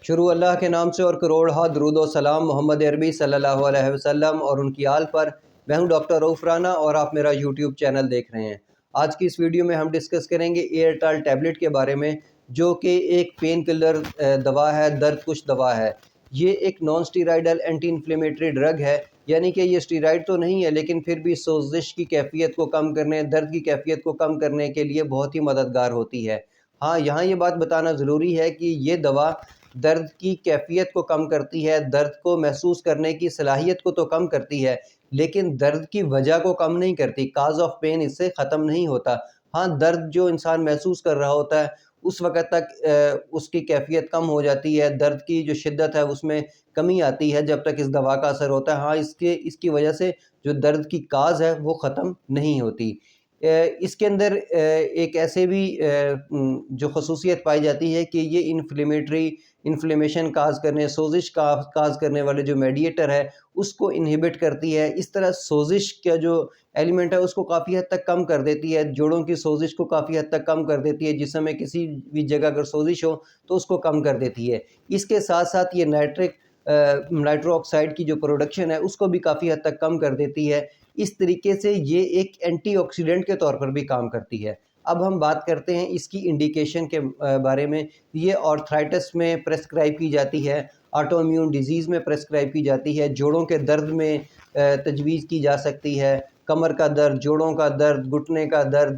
شروع اللہ کے نام سے اور کروڑ درود و سلام محمد عربی صلی اللہ علیہ وسلم اور ان کی آل پر۔ میں ہوں ڈاکٹر رؤف رانا اور آپ میرا یوٹیوب چینل دیکھ رہے ہیں۔ آج کی اس ویڈیو میں ہم ڈسکس کریں گے ایئرٹال ٹیبلٹ کے بارے میں، جو کہ ایک پین کلر دوا ہے، درد کش دوا ہے۔ یہ ایک نان اسٹیرائڈل اینٹی انفلیمیٹری ڈرگ ہے، یعنی کہ یہ اسٹیرائڈ تو نہیں ہے لیکن پھر بھی سوزش کی کیفیت کو کم کرنے، درد کی کیفیت کو کم کرنے کے لیے بہت ہی مددگار ہوتی ہے۔ ہاں، یہاں یہ بات بتانا ضروری ہے کہ یہ دوا درد کی کیفیت کو کم کرتی ہے، درد کو محسوس کرنے کی صلاحیت کو تو کم کرتی ہے، لیکن درد کی وجہ کو کم نہیں کرتی۔ کاز آف پین اس سے ختم نہیں ہوتا۔ ہاں، درد جو انسان محسوس کر رہا ہوتا ہے اس وقت تک اس کی کیفیت کم ہو جاتی ہے، درد کی جو شدت ہے اس میں کمی آتی ہے جب تک اس دوا کا اثر ہوتا ہے۔ ہاں، اس کی وجہ سے جو درد کی کاز ہے وہ ختم نہیں ہوتی۔ اس کے اندر ایک ایسے بھی جو خصوصیت پائی جاتی ہے کہ یہ انفلیمیشن کاز کرنے، سوزش کاز کرنے والے جو میڈیٹر ہے اس کو انہیبٹ کرتی ہے۔ اس طرح سوزش کا جو ایلیمنٹ ہے اس کو کافی حد تک کم کر دیتی ہے، جوڑوں کی سوزش کو کافی حد تک کم کر دیتی ہے، جسم میں کسی بھی جگہ اگر سوزش ہو تو اس کو کم کر دیتی ہے۔ اس کے ساتھ ساتھ یہ نائٹرو آکسائڈ کی جو پروڈکشن ہے اس کو بھی کافی حد تک کم کر دیتی ہے۔ اس طریقے سے یہ ایک اینٹی آکسیڈنٹ کے طور پر بھی کام کرتی ہے۔ اب ہم بات کرتے ہیں اس کی انڈیکیشن کے بارے میں۔ یہ آرتھرائٹس میں پریسکرائب کی جاتی ہے، آٹو امیون ڈیزیز میں پریسکرائب کی جاتی ہے، جوڑوں کے درد میں تجویز کی جا سکتی ہے، کمر کا درد، جوڑوں کا درد، گھٹنے کا درد،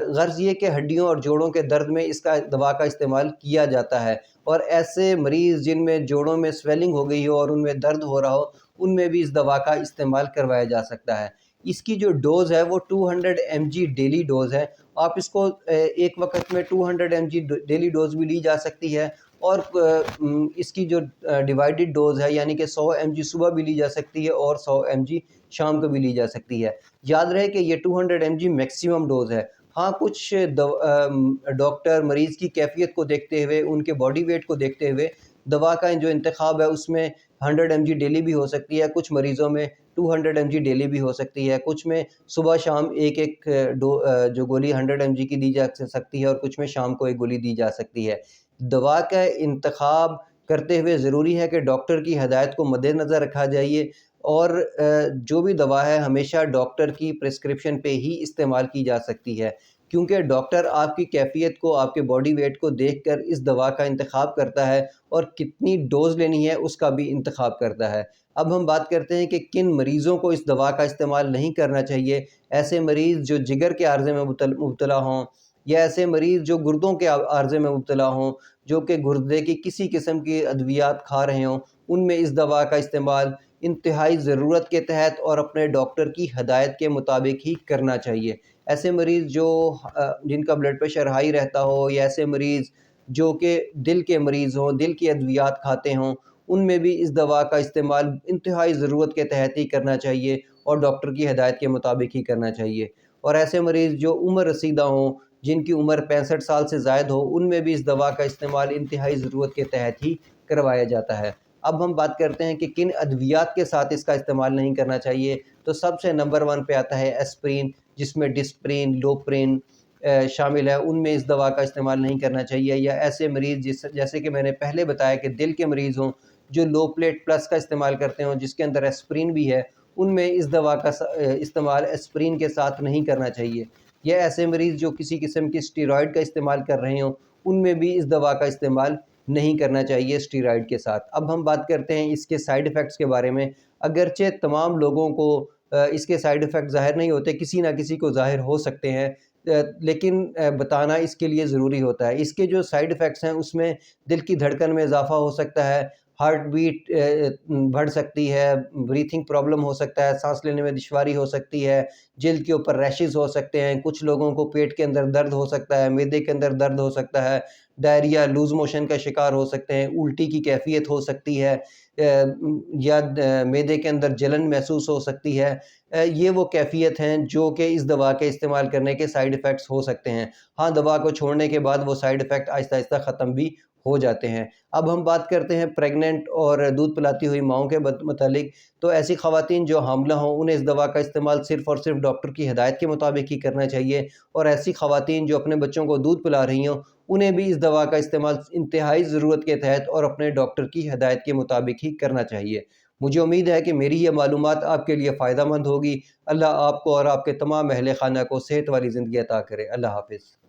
غرض یہ کہ ہڈیوں اور جوڑوں کے درد میں اس کا دوا کا استعمال کیا جاتا ہے۔ اور ایسے مریض جن میں جوڑوں میں سویلنگ ہو گئی ہو اور ان میں درد ہو رہا ہو، ان میں بھی اس دوا کا استعمال کروایا جا سکتا ہے۔ اس کی جو ڈوز ہے وہ 200 mg ڈیلی ڈوز ہے۔ آپ اس کو ایک وقت میں 200 mg ڈیلی ڈوز بھی لی جا سکتی ہے، اور اس کی جو ڈیوائیڈڈ ڈوز ہے یعنی کہ 100 mg صبح بھی لی جا سکتی ہے اور 100 mg شام کو بھی لی جا سکتی ہے۔ یاد رہے کہ یہ 200 mg میکسیمم ڈوز ہے۔ ہاں، کچھ ڈاکٹر مریض کی کیفیت کو دیکھتے ہوئے، ان کے باڈی ویٹ کو دیکھتے ہوئے دوا کا جو انتخاب ہے اس میں 100 mg ڈیلی بھی ہو سکتی ہے، کچھ مریضوں میں 200 mg ڈیلی بھی ہو سکتی ہے، کچھ میں صبح شام ایک جو گولی 100 mg کی دی جا سکتی ہے اور کچھ میں شام کو ایک گولی دی جا سکتی ہے۔ دوا کا انتخاب کرتے ہوئے ضروری ہے کہ ڈاکٹر کی ہدایت کو مد نظر رکھا جائے، اور جو بھی دوا ہے ہمیشہ ڈاکٹر کی پرسکرپشن پہ ہی استعمال کی جا سکتی ہے، کیونکہ ڈاکٹر آپ کی کیفیت کو، آپ کے باڈی ویٹ کو دیکھ کر اس دوا کا انتخاب کرتا ہے، اور کتنی ڈوز لینی ہے اس کا بھی انتخاب کرتا ہے۔ اب ہم بات کرتے ہیں کہ کن مریضوں کو اس دوا کا استعمال نہیں کرنا چاہیے۔ ایسے مریض جو جگر کے عارضے میں مبتلا ہوں، یا ایسے مریض جو گردوں کے عارضے میں مبتلا ہوں، جو کہ گردے کی کسی قسم کی ادویات کھا رہے ہوں، ان میں اس دوا کا استعمال انتہائی ضرورت کے تحت اور اپنے ڈاکٹر کی ہدایت کے مطابق ہی کرنا چاہیے۔ ایسے مریض جن کا بلڈ پریشر ہائی رہتا ہو، یا ایسے مریض جو کہ دل کے مریض ہوں، دل کی ادویات کھاتے ہوں، ان میں بھی اس دوا کا استعمال انتہائی ضرورت کے تحت ہی کرنا چاہیے اور ڈاکٹر کی ہدایت کے مطابق ہی کرنا چاہیے۔ اور ایسے مریض جو عمر رسیدہ ہوں، جن کی عمر 65 سال سے زائد ہو، ان میں بھی اس دوا کا استعمال انتہائی ضرورت کے تحت ہی کروایا جاتا ہے۔ اب ہم بات کرتے ہیں کہ کن ادویات کے ساتھ اس کا استعمال نہیں کرنا چاہیے، تو سب سے نمبر 1 پہ آتا ہے ایسپرین، جس میں ڈسپرین، لوپرین شامل ہے۔ ان میں اس دوا کا استعمال نہیں کرنا چاہیے۔ یا ایسے مریض جیسے کہ میں نے پہلے بتایا کہ دل کے مریض ہوں، جو لو پلیٹ پلس کا استعمال کرتے ہوں، جس کے اندر ایسپرین بھی ہے، ان میں اس دوا کا استعمال ایسپرین کے ساتھ نہیں کرنا چاہیے۔ یا ایسے مریض جو کسی قسم کی اسٹیرائڈ کا استعمال کر رہے ہوں، ان میں بھی اس دوا کا استعمال نہیں کرنا چاہیے اسٹیرائڈ کے ساتھ۔ اب ہم بات کرتے ہیں اس کے سائیڈ ایفیکٹس کے بارے میں۔ اگرچہ تمام لوگوں کو اس کے سائیڈ ایفیکٹ ظاہر نہیں ہوتے، کسی نہ کسی کو ظاہر ہو سکتے ہیں، لیکن بتانا اس کے لیے ضروری ہوتا ہے۔ اس کے جو سائیڈ ایفیکٹس ہیں اس میں دل کی دھڑکن میں اضافہ ہو سکتا ہے، ہارٹ بیٹ بڑھ سکتی ہے، بریتھنگ پرابلم ہو سکتا ہے، سانس لینے میں دشواری ہو سکتی ہے، جلد کے اوپر ریشز ہو سکتے ہیں، کچھ لوگوں کو پیٹ کے اندر درد ہو سکتا ہے، معدے کے اندر درد ہو سکتا ہے، ڈائریا، لوز موشن کا شکار ہو سکتے ہیں، الٹی کی کیفیت ہو سکتی ہے، یا معدے کے اندر جلن محسوس ہو سکتی ہے۔ یہ وہ کیفیت ہیں جو کہ اس دوا کے استعمال کرنے کے سائیڈ ایفیکٹس ہو سکتے ہیں۔ ہاں، دوا کو چھوڑنے کے بعد وہ سائیڈ ایفیکٹ آہستہ آہستہ ختم بھی ہو جاتے ہیں۔ اب ہم بات کرتے ہیں پریگننٹ اور دودھ پلاتی ہوئی ماؤں کے متعلق۔ تو ایسی خواتین جو حاملہ ہوں، انہیں اس دوا کا استعمال صرف اور صرف ڈاکٹر کی ہدایت کے مطابق ہی کرنا چاہیے، اور ایسی خواتین جو اپنے بچوں کو دودھ پلا رہی ہوں، انہیں بھی اس دوا کا استعمال انتہائی ضرورت کے تحت اور اپنے ڈاکٹر کی ہدایت کے مطابق ہی کرنا چاہیے۔ مجھے امید ہے کہ میری یہ معلومات آپ کے لیے فائدہ مند ہوگی۔ اللہ آپ کو اور آپ کے تمام اہل خانہ کو صحت والی زندگی عطا کرے۔ اللہ حافظ۔